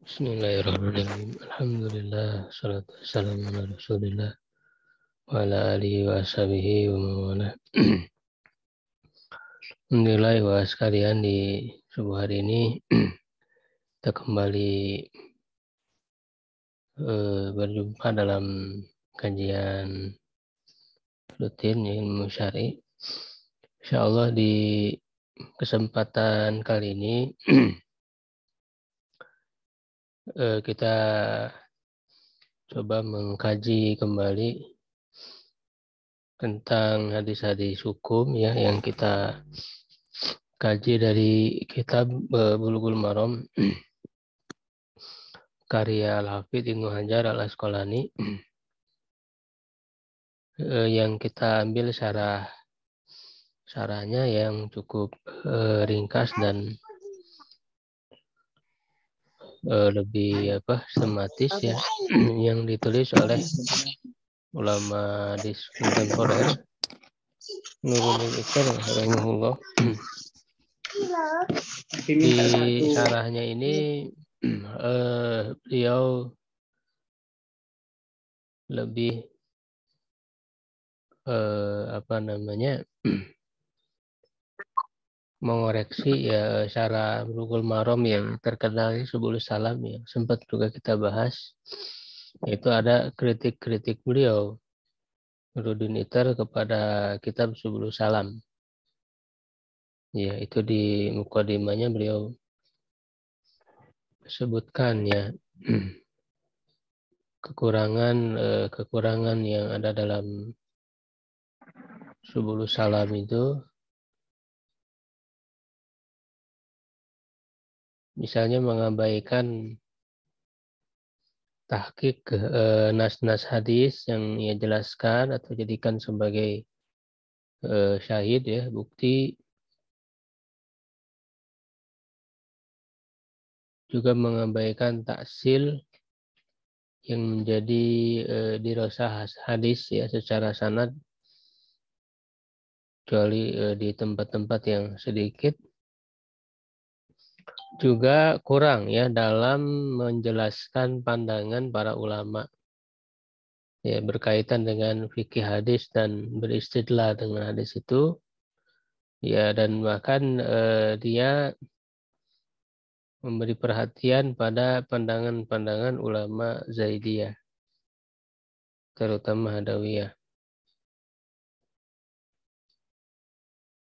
Bismillahirrahmanirrahim. Alhamdulillah, salatu wassalamu ala Rasulillah wa ala alihi wa ashabihi wa mawalah. Alhamdulillah wa sekalian, di subuh hari ini kita kembali berjumpa dalam kajian rutin ilmu syar'i. Insyaallah di kesempatan kali ini kita coba mengkaji kembali tentang hadis-hadis hukum ya yang kita kaji dari kitab Bulughul Maram karya Al-Hafidz Ibnu Hajar Al-Asqalani, yang kita ambil syarahnya yang cukup ringkas dan lebih sistematis ya, yang ditulis oleh ulama hadis kontemporer Nuruddin Iqtar rahimahullah. Di syarahnya ini beliau lebih mengoreksi ya syarah Bulughul Maram yang terkenal Subulus Salam yang sempat juga kita bahas. Itu ada kritik-kritik beliau Nuruddin Iqtar kepada kitab Subulus Salam. Ya, itu di mukadimahnya beliau sebutkan ya kekurangan yang ada dalam Subulus Salam itu. Misalnya mengabaikan tahqiq nas-nas hadis yang ia jelaskan atau jadikan sebagai syahid ya, bukti. Juga mengabaikan taksil yang menjadi dirasah hadis ya secara sanad, kecuali di tempat-tempat yang sedikit. Juga kurang ya dalam menjelaskan pandangan para ulama ya berkaitan dengan fikih hadis dan beristidlal dengan hadis itu ya, dan bahkan dia memberi perhatian pada pandangan-pandangan ulama Zaidiyah, terutama Hadawiyah.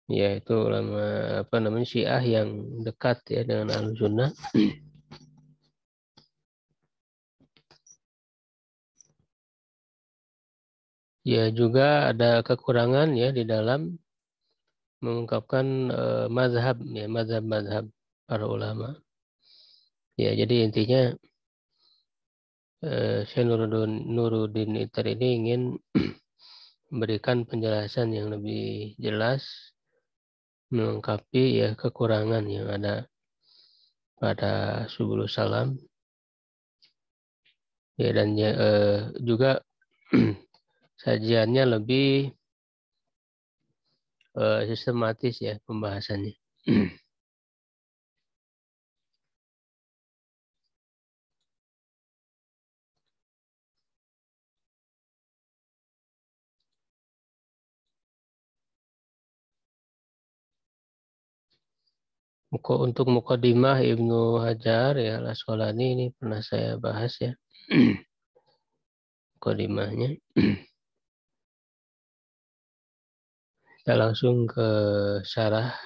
Ya, itu ulama Syiah yang dekat ya dengan Ahlussunnah. Ya, juga ada kekurangan ya di dalam mengungkapkan mazhab para ulama. Ya, jadi intinya Syekh Nuruddin Iqtar ini ingin memberikan penjelasan yang lebih jelas, melengkapi ya kekurangan yang ada pada Subulus Salam. Ya, dan juga sajiannya lebih sistematis ya pembahasannya. Untuk mukadimah Ibnu Hajar ya Al-Asqalani ini pernah saya bahas ya mukadimahnya. Kita langsung ke syarah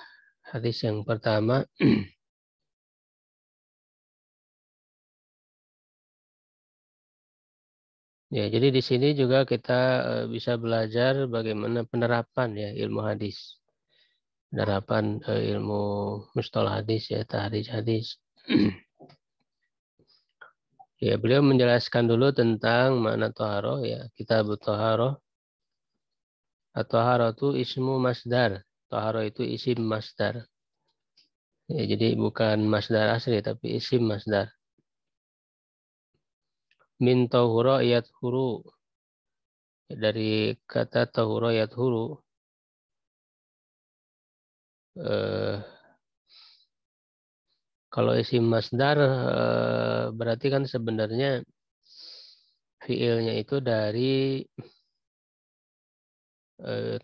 hadis yang pertama. Ya, jadi di sini juga kita bisa belajar bagaimana penerapan ya ilmu hadis. Penerapan ilmu mustalah hadis ya, tahrij hadis. Ya, beliau menjelaskan dulu tentang makna toharoh ya, kitab toharoh. At-toharoh itu ismu masdar. Toharoh itu isim masdar. Ya, jadi bukan masdar asli tapi isim masdar. Min tahura yathuru. Dari kata tahura yathuru. Kalau isim masdar berarti kan sebenarnya fiilnya itu dari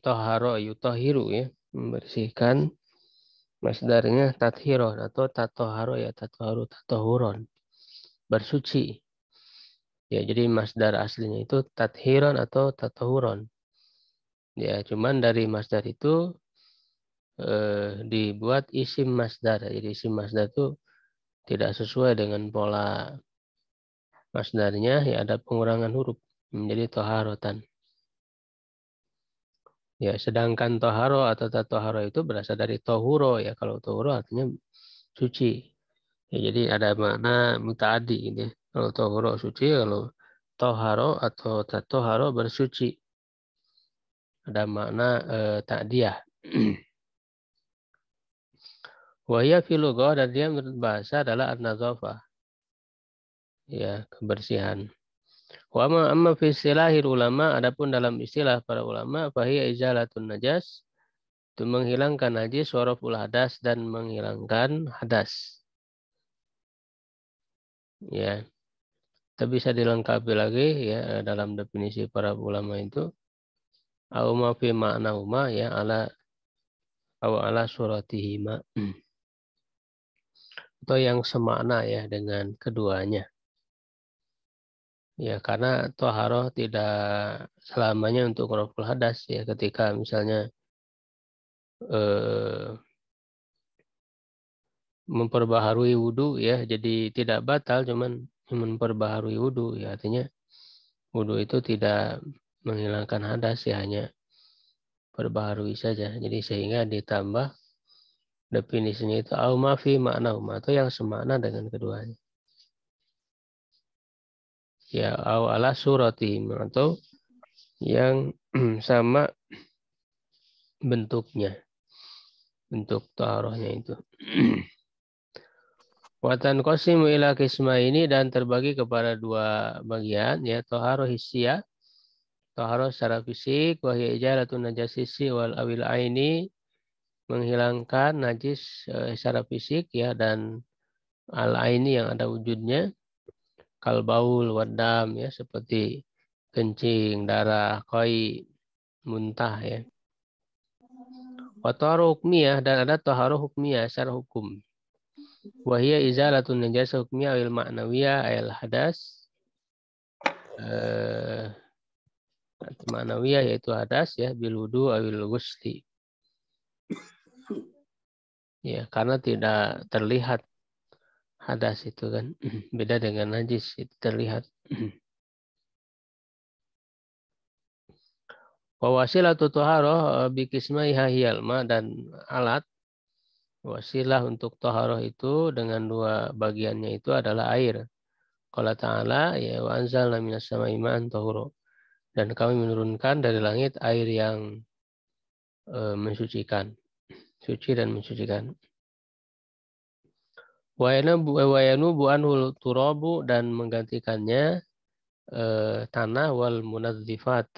toharo yutohiru ya, membersihkan. Masdarnya tathiron atau tatoharo ya, tatoharu tatohuron, bersuci. Ya, jadi masdar aslinya itu tathiron atau tatohuron. Ya, cuman dari masdar itu dibuat isim masdar. Jadi isim masdar itu tidak sesuai dengan pola masdarnya, ya ada pengurangan huruf menjadi toharotan. Ya, sedangkan toharo atau tatoharo itu berasal dari tohuro ya. Kalau tohuro artinya suci. Ya, jadi ada makna mutaadi gitu ya. Kalau tohuro suci, kalau toharo atau tatoharo bersuci. Ada makna ta'diyah. Wahya fil lughah, dan dia menurut bahasa adalah an-nadzafah. Ya, kebersihan. Wa amma fi istilahil ulama, adapun dalam istilah para ulama, fahiya izalatun najas, itu menghilangkan najis, waraful hadas, dan menghilangkan hadas. Ya, itu bisa dilengkapi lagi ya dalam definisi para ulama itu. Au ma fi makna huma ya ala suratihima. Atau yang semakna ya dengan keduanya. Ya, karena toharoh tidak selamanya untuk raful hadas ya. Ketika misalnya memperbaharui wudhu ya, jadi tidak batal, cuman memperbaharui wudhu ya, artinya wudhu itu tidak menghilangkan hadas ya, hanya perbaharui saja. Jadi sehingga ditambah definisinya itu au ma fi makna huma, atau yang semakna dengan keduanya. Ya, au ala suratihim, atau yang sama bentuknya, bentuk taharahnya itu. Watan qasimu ila kisma ini, dan terbagi kepada dua bagian ya, taharah hissiyah, taharah secara fisik, wahya ijalatun najasisi wal awil aini, menghilangkan najis secara fisik ya, dan al aini yang ada wujudnya, kal baul wadam ya, seperti kencing, darah, koi, muntah ya. Wa taharah hukmiyah, dan ada taharah hukmiyah secara hukum. Wahia izalatun najasa hukmiyah awil ma'nawiyah ayal hadas. Ma'nawiyah yaitu hadas ya, bil wudu awil ghusli. Ya, karena tidak terlihat hadas itu kan. Beda dengan najis, itu terlihat. Wasilah tutuharoh bikismaiha hiyal ma, dan alat wasilah untuk toharoh itu dengan dua bagiannya itu adalah air. Qala ta'ala ya wa anzalna minas samai ma'an tahuro, dan kami menurunkan dari langit air yang mensucikan, suci dan mensucikan. Wayanu bu'anhul turabu, dan menggantikannya tanah, wal munadzifat,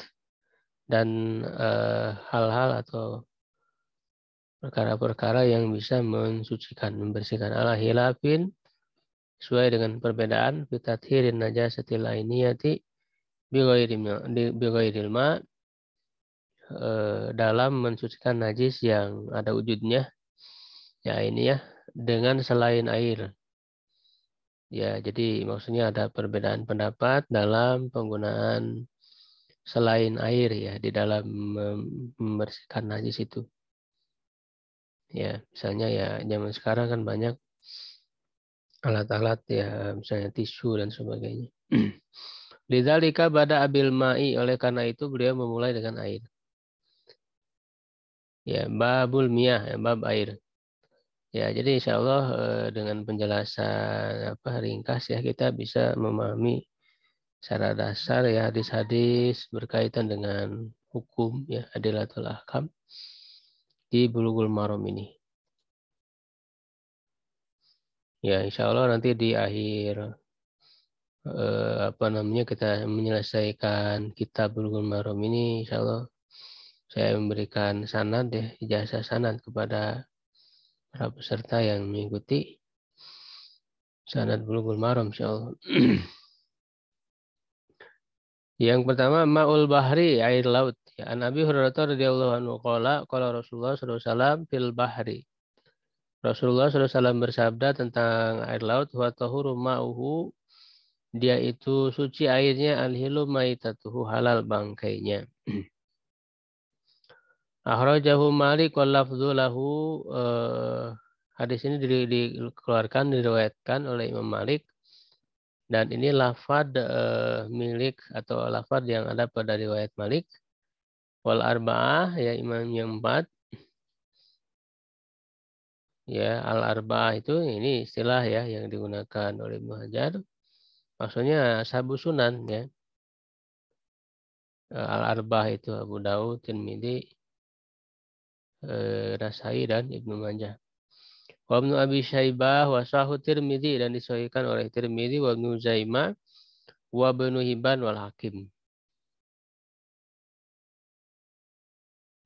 dan hal-hal atau perkara-perkara yang bisa mensucikan, membersihkan, ala hilafin, sesuai dengan perbedaan, fitathirin najasatil ainiyati bighairil ma, dalam mensucikan najis yang ada wujudnya ya ini ya, dengan selain air. Ya, jadi maksudnya ada perbedaan pendapat dalam penggunaan selain air ya di dalam membersihkan najis itu. Ya, misalnya ya zaman sekarang kan banyak alat-alat ya, misalnya tisu dan sebagainya. Lidzalika bada abil ma'i, oleh karena itu beliau memulai dengan air. Ya, babul miyah, ya, bab air. Ya, jadi insya Allah dengan penjelasan ringkas ya, kita bisa memahami secara dasar ya hadis-hadis berkaitan dengan hukum ya, adilatul ahkam di Bulughul Maram ini. Ya, insya Allah nanti di akhir kita menyelesaikan kitab Bulughul Maram ini, insya Allah saya memberikan sanad ya, ijazah sanad kepada para peserta yang mengikuti. Sanad Bulughul Maram insyaallah. Yang pertama ma'ul bahri, air laut. Ya, An Abi Hurairah radhiyallahu anhu qala Rasulullah sallallahu alaihi wasallam fil bahri. Rasulullah sallallahu alaihi wasallam bersabda tentang air laut, wa tahuru ma'uhu, dia itu suci airnya, al-hilu maitatuhu, halal bangkainya. Akhrajahu Malik wal lafdzu lahu, hadis ini dikeluarkan, diriwayatkan oleh Imam Malik, dan ini lafad milik atau lafad yang ada pada riwayat Malik. Wal arba'ah, ya imam yang 4. Ya, al arba'ah itu ini istilah ya yang digunakan oleh Ibnu Hajar. Maksudnya ashabu sunan ya. Al arba'ah itu Abu Daud, Tirmidzi, Nasai dan Ibnu Majah. Wa Ibnu Abi Syaibah wa Sahu Tirmidzi, dan disahihkan oleh Tirmidzi, wa Ibnu Zaimah wa Ibnu Hibban wal Hakim.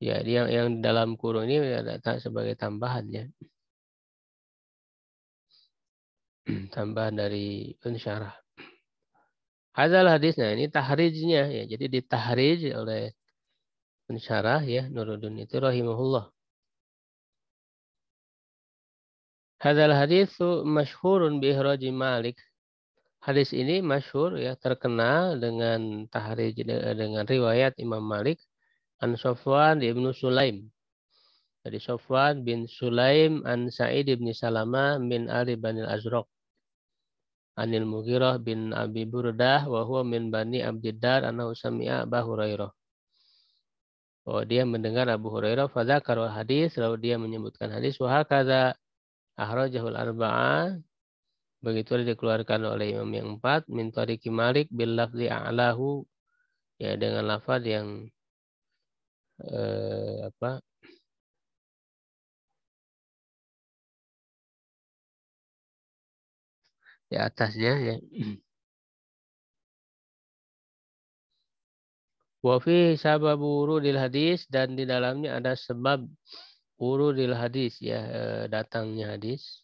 Ya, yang dalam kurung ini ada sebagai tambahan ya. Tambahan dari pensyarah. Hadal hadis, nah ini tahrijnya ya. Jadi ditahrij oleh pensyarah ya Nuruddin itu rahimahullah. Hadal hadis masyhurun bi ihraji Malik. Hadis ini masyhur ya, terkenal dengan tahrij, dengan riwayat Imam Malik an Sofwan ibnu Sulaim. Dari Sofwan bin Sulaim an Sa'id ibn Salama min Ali Banil Azraq. Anil Mughirah bin Abi Burdah wa huwa min Bani Abdiddar annahu sami'a Abu Hurairah. Oh, dia mendengar Abu Hurairah, fadzakara hadis, lalu dia menyebutkan hadis, wa hakadza akhrajahul arba'ah, begitu dikeluarkan oleh imam yang 4, min tariqi Malik bil lafzi a'lahu, ya dengan lafaz yang apa? Di atasnya ya. Wa fi sabab wurudil hadis, dan di dalamnya ada sebab wurudil hadis ya, datangnya hadis.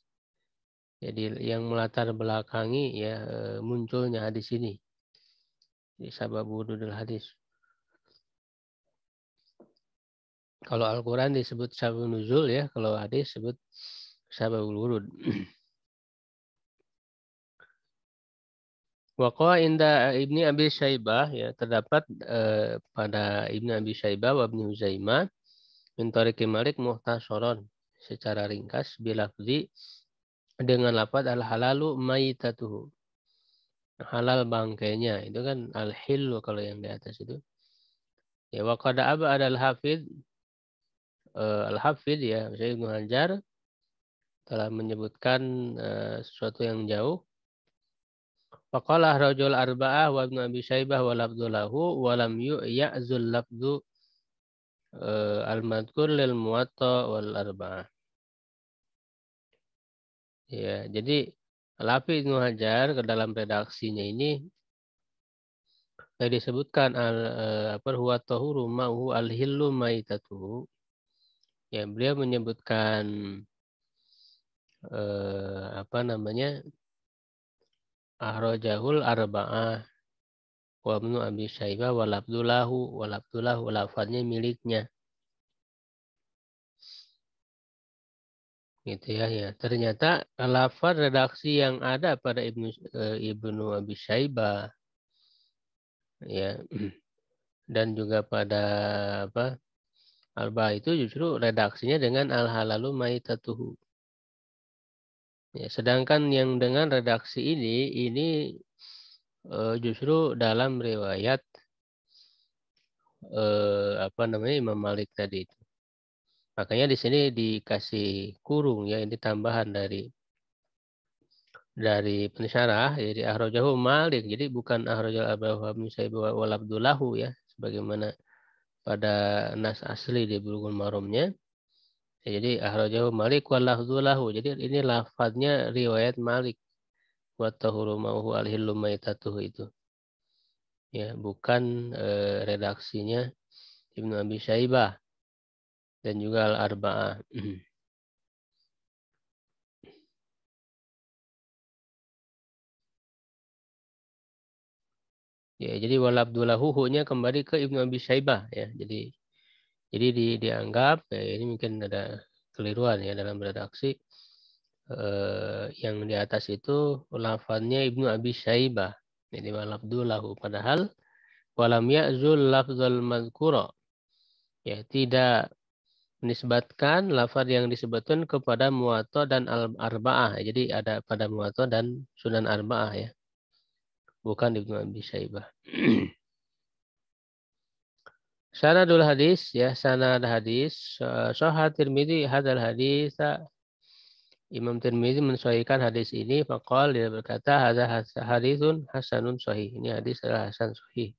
Jadi yang melatar belakangi ya munculnya hadis ini. Di sabab wurudil hadis. Kalau Al-Quran disebut sababun nuzul ya, kalau hadis disebut sababul wurud. Waqa inda Ibni Abi Syaibah, ya terdapat pada Ibni Abi Syaibah wa Ibni Huzaimah min tariqi Malik muhtasaron, secara ringkas bilafzi, dengan lafaz al halalu maitatuhu, halal bangkainya, itu kan al hillu kalau yang di atas itu. Ya waqada aba al hafid, al hafid ya Syekh Ibnu Hajar telah menyebutkan sesuatu yang jauh. Faqalah rajul arba'ah wa Ibnu Abi Syaibah wa labdulahu wa lam ya'zul labdu al-madkur lil muwatta wal arba'ah. Ya, jadi Al-Hafidz Ibnu Hajar ke dalam redaksinya ini disebutkan huwa tahuru ma'hu al-hillu maitatuhu. Ya, beliau menyebutkan apa namanya? Ahrajahul arba'ah wa Ibnu Abi Syaibah wa labdulahu lafadznya miliknya. Gitu ya, ya. Ternyata lafaz redaksi yang ada pada Ibnu Abi Syaibah ya, dan juga pada apa? Alba itu justru redaksinya dengan al halalu maitatuhu. Ya, sedangkan yang dengan redaksi ini justru dalam riwayat apa namanya Imam Malik tadi itu. Makanya di sini dikasih kurung ya, ini tambahan dari pensyarah, jadi akhrajahu Malik, jadi bukan akhrajal Abu Sa'ib wal Abdullahu ya, sebagaimana pada nas asli di Bulughul Maramnya. Ya, jadi akhrajahu Malik wal lafdzulahu, jadi ini lafadznya riwayat Malik, wa tahuru ma'hu al-hillu maitatuhu itu. Ya, bukan redaksinya Ibnu Abi Syaibah dan juga Al-Arba'ah. Ya, jadi wal Abdullahu hu-nya kembali ke Ibnu Abi Syaibah ya. Jadi dianggap ya, ini mungkin ada keliruan ya dalam redaksi yang di atas itu lafadznya Ibnu Abi Syaibah. Jadi wal Abdullahu padahal walam ya'zul lafzul mazkura. Ya, tidak menisbatkan lafaz yang disebutkan kepada Muwatta dan Al-Arba'ah. Jadi ada pada Muwatta dan Sunan Arba'ah ya. Bukan Ibnu Abi Syaibah. Sanadul hadis ya, sanad hadis Sahih Tirmidzi hadal hadis. Imam Tirmidzi mensahihkan hadis ini, faqala dia berkata hadza hadisun hasanun sahih. Ini hadis adalah hasan sahih.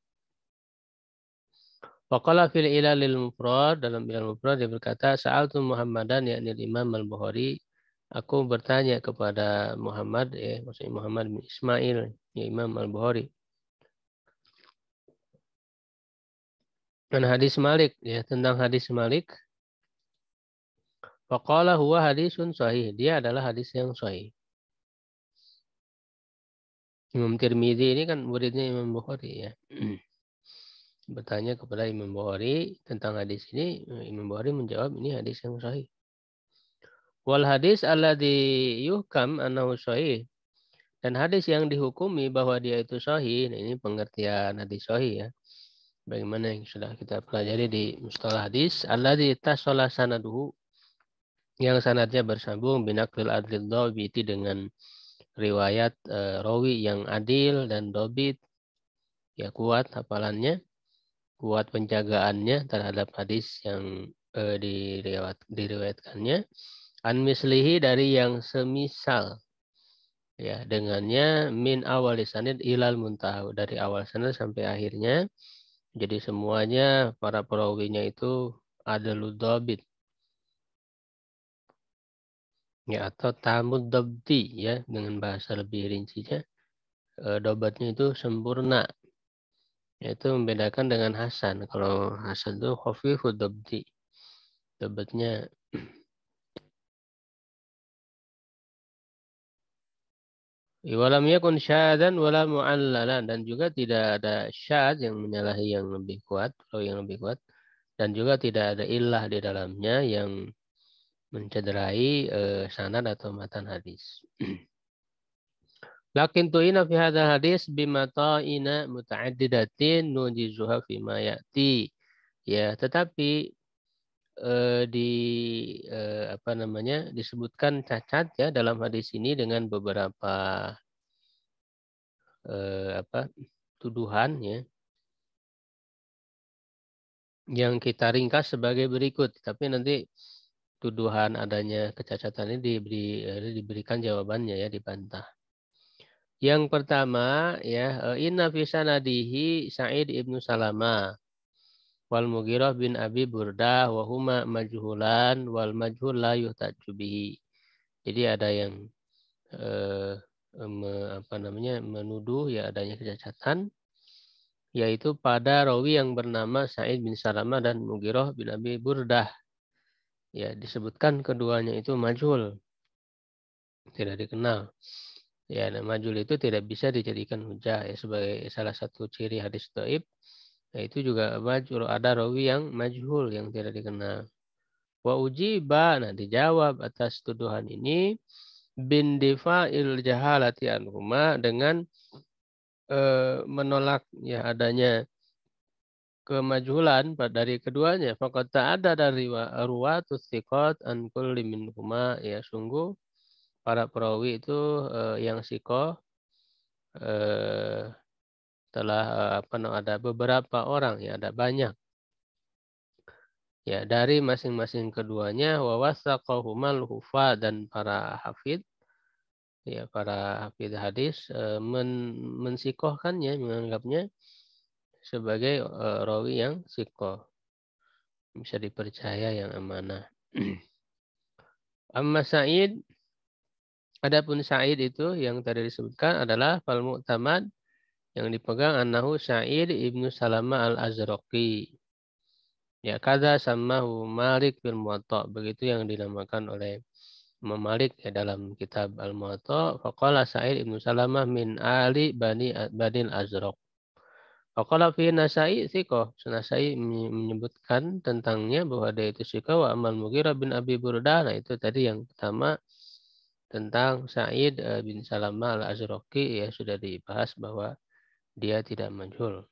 Faqala fil ilalil mufrad, dalam ilal mufrad dia berkata sa'altu Muhammadan yakni Imam Al-Bukhari. Aku bertanya kepada Muhammad ya, maksudnya Muhammad bin Ismail ya Imam Al-Bukhari. Dan hadis Malik ya, tentang hadis Malik. Faqala huwa hadisun sahih. Dia adalah hadis yang sahih. Imam Tirmidzi ini kan muridnya Imam Bukhari ya. Bertanya kepada Imam Bukhari tentang hadis ini, Imam Bukhari menjawab ini hadis yang sahih. Wal hadis alladzi yuhkam annahu sahih. Dan hadis yang dihukumi bahwa dia itu sahih, nah ini pengertian hadis sahih ya. Bagaimana yang sudah kita pelajari di mustalah hadis, alladzi tasala sanaduhu, yang sanadnya bersambung binaqlil adlid dhabiti dengan riwayat rawi yang adil dan dobit ya, kuat hafalannya, kuat penjagaannya terhadap hadis yang diriwayatkannya, an mislihi dari yang semisal ya dengannya, min awal sanad ilal muntaha, dari awal sanad sampai akhirnya. Jadi semuanya para perawinya itu ada ludobit ya, atau tamud dobdi ya, dengan bahasa lebih rincinya dobatnya itu sempurna. Itu membedakan dengan hasan. Kalau hasan itu khafifud dobdi, dobatnya walam yakun syadan wala mu'allalan, dan juga tidak ada syad yang menyalahi yang lebih kuat, atau yang lebih kuat, dan juga tidak ada illah di dalamnya yang mencederai sanad atau matan hadis. Lakin tu'ina fi hadzal hadis bimata'ina muta'addidatin nujizuha fima ya'ti. Ya, tetapi apa namanya, disebutkan cacat ya dalam hadis ini dengan beberapa tuduhan ya, yang kita ringkas sebagai berikut. Tapi nanti tuduhan adanya kecacatan ini diberikan jawabannya ya, dibantah. Yang pertama ya, inna fi sanadihi Sa'id ibnu Salama wal Mughirah bin Abi Burdah wa huma majhulan wal majhul la yuhtaju bihi. Jadi ada yang menuduh ya adanya kecacatan, yaitu pada rawi yang bernama Sa'id bin Salama dan Mughirah bin Abi Burdah. Ya, disebutkan keduanya itu majhul, tidak dikenal. Ya, nah, majhul itu tidak bisa dijadikan hujah ya, sebagai salah satu ciri hadis dhaif. Nah, itu juga majhul, ada rawi yang majhul yang tidak dikenal. Wa ujiba, nah dijawab atas tuduhan ini bin difa'il jahalati anhuma, dengan menolak ya adanya kemajhulan dari keduanya. Faqad ta'adda dari ruwatus thiqat an kulli minhuma, ya sungguh para perawi itu yang sikoh telah ada beberapa orang ya, ada banyak ya dari masing-masing keduanya. Wa wasaqahumal hufa, dan para hafid ya, para hafid hadis mensikohkannya, menganggapnya sebagai rawi yang sikoh, bisa dipercaya, yang amanah. Amma Sa'id, adapun Sa'id itu yang tadi disebutkan adalah fal mu'tamad, yang dipegang annahu Sa'id ibnu Salama al-Azraqi. Ya, kada samahu Malik bil Muwatta, begitu yang dinamakan oleh Imam Malik ya dalam kitab Al-Muwatta. Faqala Sa'id ibnu Salamah min ali Banil Azraq. Faqala fi Nasai thiqah. Nasai menyebutkan tentangnya bahwa dia itu thiqah wa amal Mughirah bin Abi Burdah. Nah itu tadi yang pertama tentang Sa'id bin Salamah al-Azraqi ya sudah dibahas bahwa dia tidak majhul.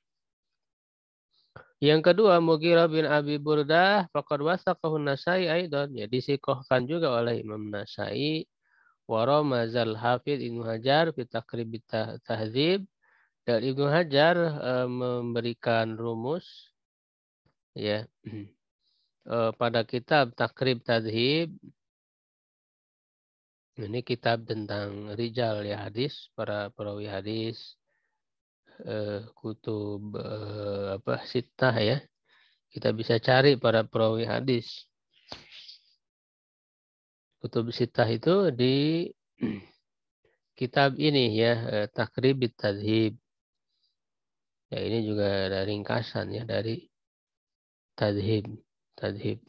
Yang kedua Mughirah bin Abi Burdah faqad wasaqahu Nasai aidan. Ya disikohkan juga oleh Imam Nasai wa ramazal Hafidz Ibnu Hajar fi Taqrib Tahdzib. Dan Ibnu Hajar memberikan rumus ya pada kitab Takrib Tadhib. Ini kitab tentang rijal ya hadis, para perawi hadis, kutub sitah ya. Kita bisa cari para perawi hadis. Kutub sitah itu di kitab ini ya, Takrib Tadhib. Ya ini juga ada ringkasan ya dari Tadhib. Tadhib.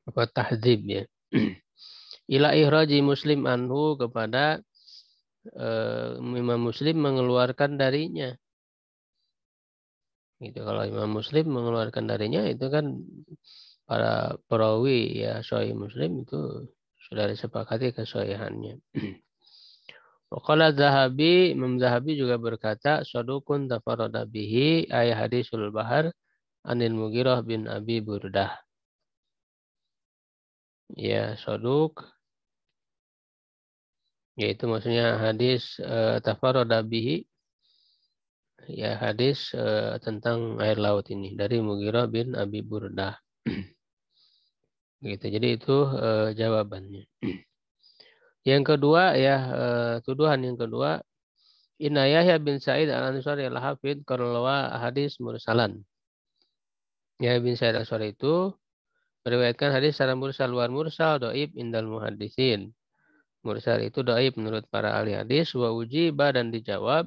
Apa tahdzib ya. Ila ihraji Muslim anhu kepada Imam Muslim mengeluarkan darinya. Gitu. Kalau Imam Muslim mengeluarkan darinya itu kan para perawi ya Sahih Muslim itu sudah disepakati kesahihannya. Waqala Zahabi, Imam Zahabi juga berkata, Sadukun tafarrada bihi ay hadisul bahar anil Mughirah bin Abi Burdah. Ya, Saduk yaitu maksudnya hadis tafarrada bihi ya hadis tentang air laut ini dari Mughirah bin Abi Burdah. Gitu. Jadi itu jawabannya. Yang kedua ya tuduhan yang kedua Inna Yahya bin Sa'id al-Ansari al-Hafidh qarlawa hadis mursalan. Yahya bin Sa'id al-Ansari itu meriwayatkan hadis secara mursal wal mursal dhaif indal muhaddisin. Mursal itu dhaif menurut para ahli hadis wa ujiba dan dijawab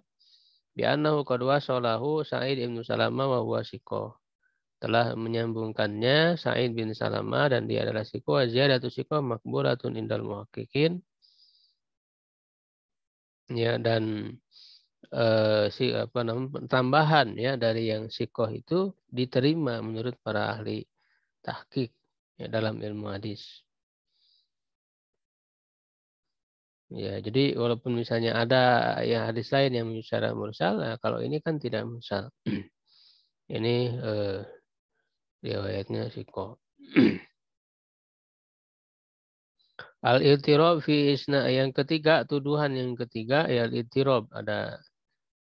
bi annahu qad wasalahu Sa'id ibn Salamah wa huwa siqah. Telah menyambungkannya Sa'id bin Salamah dan dia adalah siqah ziyadatu siqah makburatun indal muhaqqiqin. Ya dan tambahan ya dari yang siqah itu diterima menurut para ahli tahqiq ya, dalam ilmu hadis. Ya, jadi walaupun misalnya ada ya hadis lain yang secara mursal, nah, kalau ini kan tidak mursal. Ini riwayatnya siqah. Al-ittirab fi isna yang ketiga, tuduhan yang ketiga ya al-ittirab, ada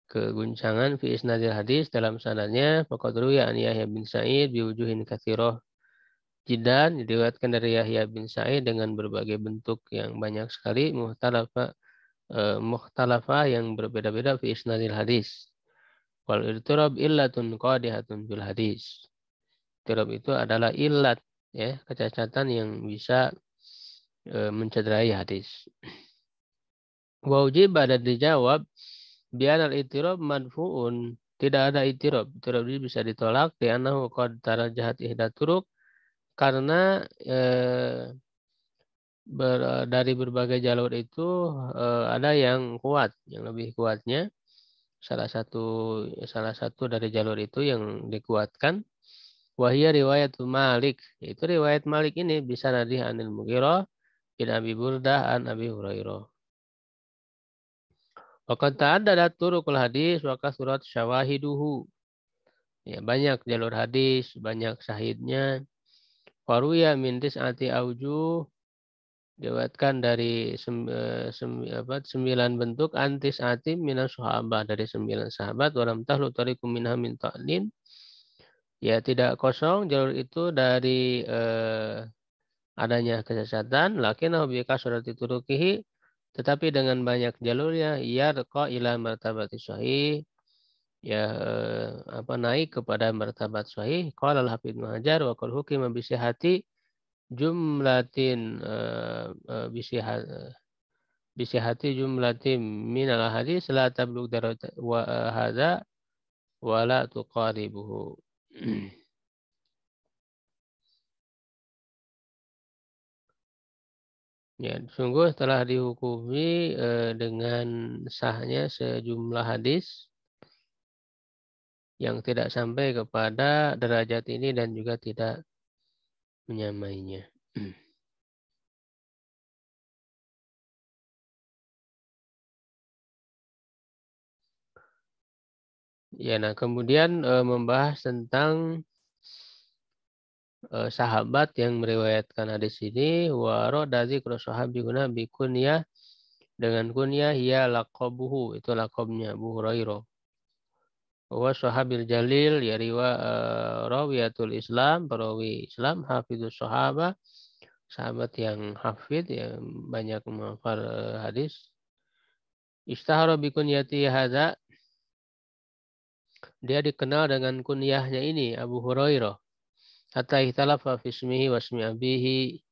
keguncangan fi isnadil hadis dalam sanadnya. Faqad ruwiya an Yahya bin Sa'id bi wujuhin katsirah jiddan, diriwayatkan dari Yahya bin Sa'id dengan berbagai bentuk yang banyak sekali muhtalafa yang berbeda-beda fi isnadil hadis. Wal ittirab illatun qadihatun fil hadis. Ittirab itu adalah illat ya, kecacatan yang bisa mencederai hadis. Wajib ada dijawab biar al-ittirab madfu'un. Tidak ada ittirab. Ittirab ini bisa ditolak di anahu qad tarajahat ihda turuk karena dari berbagai jalur itu ada yang kuat, yang lebih kuatnya. Salah satu dari jalur itu yang dikuatkan wahia riwayat Malik. Itu riwayat Malik ini bisa nadih anil Mughirah bin Abi Burdah an Abi Hurairah. Waqad ta'addadat turuqul hadis wa kasurat syawahiduhu. Ya, banyak jalur hadis, banyak syahidnya. Waruya min tis'ati aujuh, diriwayatkan dari 9 bentuk antis atim minas sahabat, dari 9 sahabat. Walam tahlu tarikum minha min ta'lin. Ya tidak kosong jalur itu dari adanya kesesatan. Lakinnahu bi kasrati turuqihi, tetapi dengan banyak jalurnya yarqa ila martabati sahih, ya naik kepada martabat sahih. Qala al-Hafidz Ibnu Hajar wa qad hukima bi sihhati jumlatin bi sihhati jumlatin min al-hadis la tablugh darajat wa hadza wa la tuqaribuhu. Ya, sungguh telah dihukumi dengan sahnya sejumlah hadis yang tidak sampai kepada derajat ini dan juga tidak menyamainya. Ya, nah kemudian membahas tentang sahabat yang meriwayatkan hadis ini, wa radza dzikru sahabiyuna bi kunyah, dengan kunyah ya laqabuhu, itu laqabnya Abu Hurairah. Wa sahabil jalil ya rawiyatul Islam, perawi Islam, hafidzus sahabah, sahabat yang hafid, yang banyak menghafal hadis. Istahara bi kunyati hadza, dia dikenal dengan kunyahnya ini Abu Hurairah. Hatta ikhtalafa fi ismihi wa ismi abihi.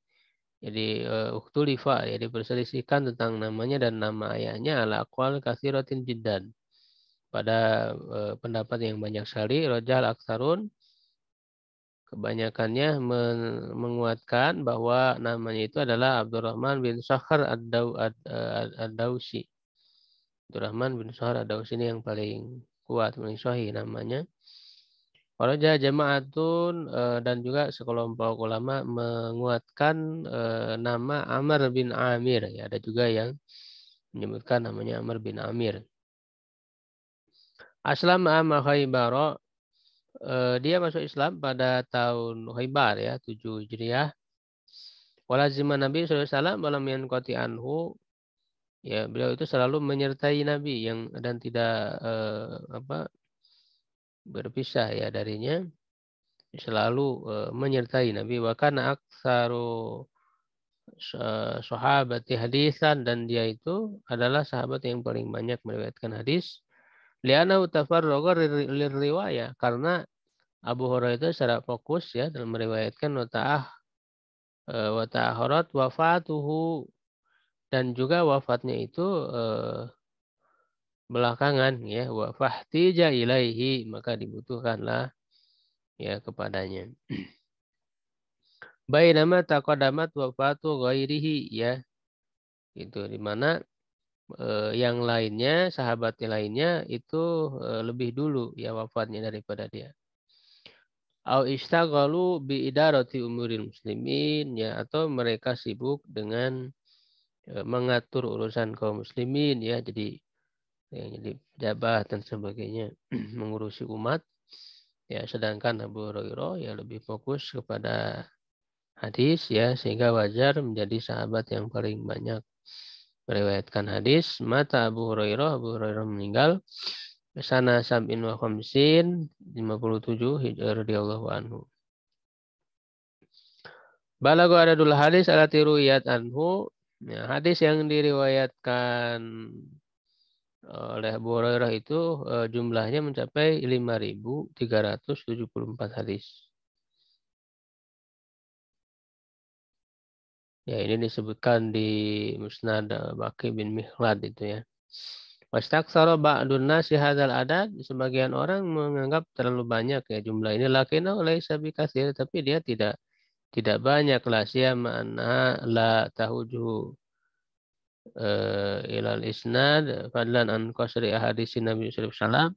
Jadi uktulifa, ya diperselisihkan tentang namanya dan nama ayahnya ala aqwal katsiratin jiddan. Pada pendapat yang banyak sekali, rajal aksarun, kebanyakannya menguatkan bahwa namanya itu adalah Abdurrahman bin Sakhar ad-Dausi. Abdurrahman bin Sakhar ad-Dausi ini yang paling kuat, paling sahih namanya. Waraja jama'atun, dan juga sekelompok ulama menguatkan nama Amr bin Amir. Ya, ada juga yang menyebutkan namanya Amr bin Amir. Aslam amma Khaybara, dia masuk Islam pada tahun Khaybar ya, 7 Hijriah. Walaziman Nabi SAW malam yanqati anhu, ya beliau itu selalu menyertai Nabi yang dan tidak berpisah ya darinya, selalu menyertai Nabi. Wa kana aktsaru sahabati hadisan, dan dia itu adalah sahabat yang paling banyak meriwayatkan hadis. Liana tafarraga lirriwayah, karena Abu Hurairah itu secara fokus ya dalam meriwayatkan wa ta'aharat wafatuhu, dan juga wafatnya itu belakangan ya, wa fahtija ilaihi, maka dibutuhkanlah ya kepadanya. Bainama taqaddamat wafatu ghairihi, ya itu di mana yang lainnya, sahabat lainnya itu lebih dulu ya wafatnya daripada dia. Au istaghalu bi idarati umuril muslimin, ya atau mereka sibuk dengan mengatur urusan kaum muslimin ya, jadi yang jadi pejabat dan sebagainya, mengurusi umat ya, sedangkan Abu Hurairah ya lebih fokus kepada hadis ya, sehingga wajar menjadi sahabat yang paling banyak meriwayatkan hadis. Mata Abu Hurairah meninggal sana sab'in wa khamsin, 57 hijrah radhiyallahu anhu. Balagu adadul hadis alati ruwiyat anhu, ya, hadis yang diriwayatkan oleh Abu Hurairah itu jumlahnya mencapai 5.374 hadis. Ya, ini disebutkan di Musnad Baqi bin Mikhlad itu ya. Wastaktsara ba'dun nasi hadzal adad, sebagian orang menganggap terlalu banyak ya jumlah ini, lakinnahu laisa bikatsir, tapi dia tidak banyak, la siyama anna la tahuju ilal isnad fadlan an qasri ahadisin Nabi sallallahu alaihi wasallam.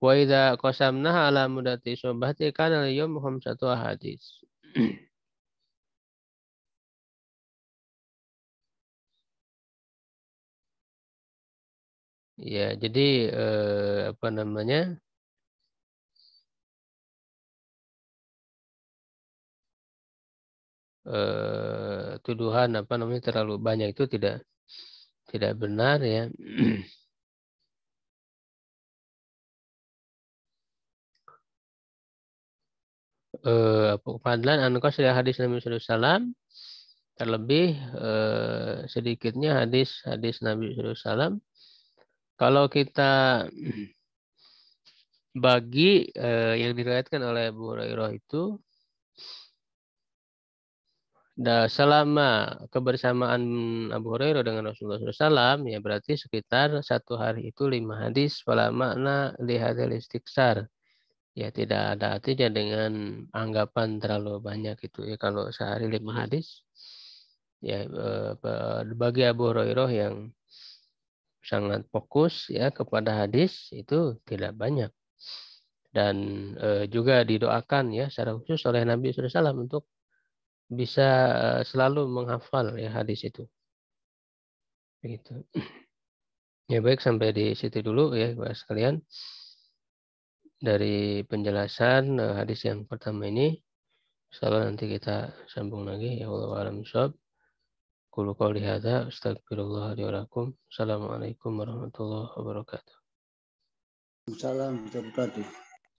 Wa idza qasamnaha ala mudati sobahti kana al-yawm khamsatu ahadits. Ya, jadi apa namanya? Tuduhan apa namanya terlalu banyak itu tidak benar ya. Fadlan an qasri hadis Nabi sallallahu alaihi wasallam, terlebih sedikitnya hadis Nabi sallallahu alaihi wasallam. Kalau kita bagi yang diriwayatkan oleh Abu Hurairah itu, selama kebersamaan Abu Hurairah dengan Rasulullah SAW, ya berarti sekitar satu hari itu 5 hadis. Fala makna lihadzal istiksar, ya tidak ada artinya dengan anggapan terlalu banyak itu ya, kalau sehari 5 hadis ya, bagi Abu Hurairah yang sangat fokus ya kepada hadis itu tidak banyak. Dan juga didoakan ya secara khusus oleh Nabi SAW untuk bisa selalu menghafal ya hadis itu. Begitu. Ya baik, sampai di situ dulu ya Bapak sekalian. Dari penjelasan hadis yang pertama ini, insyaallah nanti kita sambung lagi. Ya Allah a'lam bishawab. Qulu qouli hadza astagfirullah li wa lakum. Assalamualaikum warahmatullahi wabarakatuh. Waalaikumsalam warahmatullahi wabarakatuh.